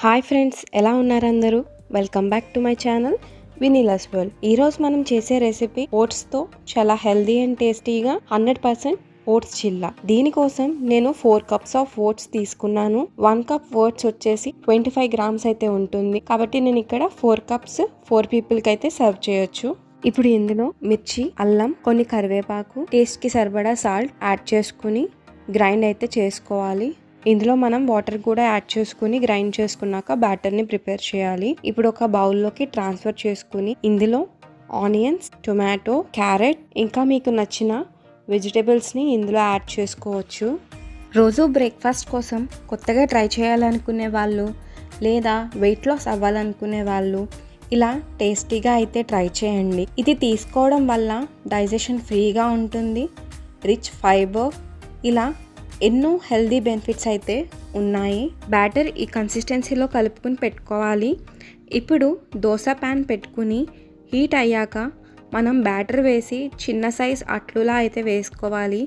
Hi friends, ఎలా ఉన్నారు అందరూ? Welcome back to my channel Vinila's world. ఈరోజు మనం చేసే రెసిపీ ఓట్స్తో చాలా హెల్దీ అండ్ టేస్టీగా 100% ఓట్స్ చిల్లా. దీనికోసం నేను 4 కప్స్ ఆఫ్ ఓట్స్ తీసుకున్నాను. 1 కప్ ఓట్స్ వచ్చేసి 25 గ్రామ్స్ అయితే ఉంటుంది. కాబట్టి నేను ఇక్కడ 4 కప్స్ 4 పీపుల్కి అయితే సర్వ్ చేయొచ్చు. ఇప్పుడు ఇందులో మిర్చి, అల్లం, కొన్ని కరివేపాకు, టేస్ట్కి సరిపడా సాల్ట్ యాడ్ చేసుకుని గ్రైండ్ అయితే చేసుకోవాలి. ఇందులో మనం వాటర్ కూడా యాడ్ చేసుకుని గ్రైండ్ చేసుకున్నాక బ్యాటర్ని ప్రిపేర్ చేయాలి. ఇప్పుడు ఒక బౌల్లోకి ట్రాన్స్ఫర్ చేసుకుని ఇందులో ఆనియన్స్, టొమాటో, క్యారెట్ ఇంకా మీకు నచ్చిన వెజిటేబుల్స్ని ఇందులో యాడ్ చేసుకోవచ్చు. రోజు బ్రేక్ఫాస్ట్ కోసం కొత్తగా ట్రై చేయాలనుకునే వాళ్ళు లేదా వెయిట్ లాస్ అవ్వాలనుకునే వాళ్ళు ఇలా టేస్టీగా అయితే ట్రై చేయండి. ఇది తీసుకోవడం వల్ల డైజెషన్ ఫ్రీగా ఉంటుంది, రిచ్ ఫైబర్, ఇలా ఎన్నో హెల్దీ బెనిఫిట్స్ అయితే ఉన్నాయి. బ్యాటర్ ఈ కన్సిస్టెన్సీలో కలుపుకుని పెట్టుకోవాలి. ఇప్పుడు దోశ ప్యాన్ పెట్టుకుని హీట్ అయ్యాక మనం బ్యాటర్ వేసి చిన్న సైజ్ అట్లులా అయితే వేసుకోవాలి.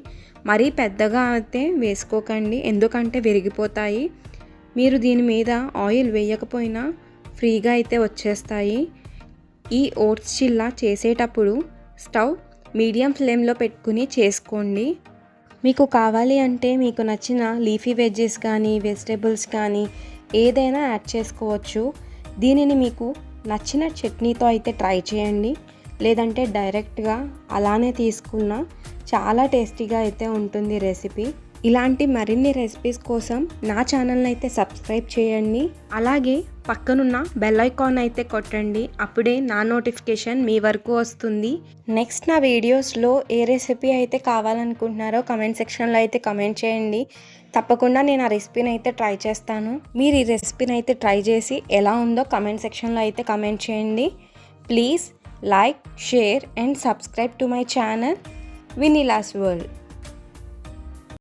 మరీ పెద్దగా అయితే వేసుకోకండి, ఎందుకంటే విరిగిపోతాయి. మీరు దీని మీద ఆయిల్ వేయకపోయినా ఫ్రీగా అయితే వచ్చేస్తాయి. ఈ ఓట్స్ చిల్లా చేసేటప్పుడు స్టవ్ మీడియం ఫ్లేమ్లో పెట్టుకుని చేసుకోండి. మీకు కావాలి అంటే మీకు నచ్చిన లీఫీ వెజ్జెస్ కానీ వెజిటేబుల్స్ కానీ ఏదైనా యాడ్ చేసుకోవచ్చు. దీనిని మీకు నచ్చిన చట్నీతో అయితే ట్రై చేయండి, లేదంటే డైరెక్ట్గా అలానే తీసుకున్నా చాలా టేస్టీగా అయితే ఉంటుంది రెసిపీ. ఇలాంటి మరిన్ని రెసిపీస్ కోసం నా ఛానల్ని అయితే సబ్స్క్రైబ్ చేయండి. అలాగే పక్కనున్న బెల్ ఐకాన్ అయితే కొట్టండి, అప్పుడే నా నోటిఫికేషన్ మీ వరకు వస్తుంది. నెక్స్ట్ నా వీడియోస్లో ఏ రెసిపీ అయితే కావాలనుకుంటున్నారో కమెంట్ సెక్షన్లో అయితే కమెంట్ చేయండి. తప్పకుండా నేను ఆ రెసిపీని అయితే ట్రై చేస్తాను. మీరు ఈ రెసిపీని అయితే ట్రై చేసి ఎలా ఉందో కమెంట్ సెక్షన్లో అయితే కమెంట్ చేయండి. Please like, share and subscribe to my channel Vinila's world.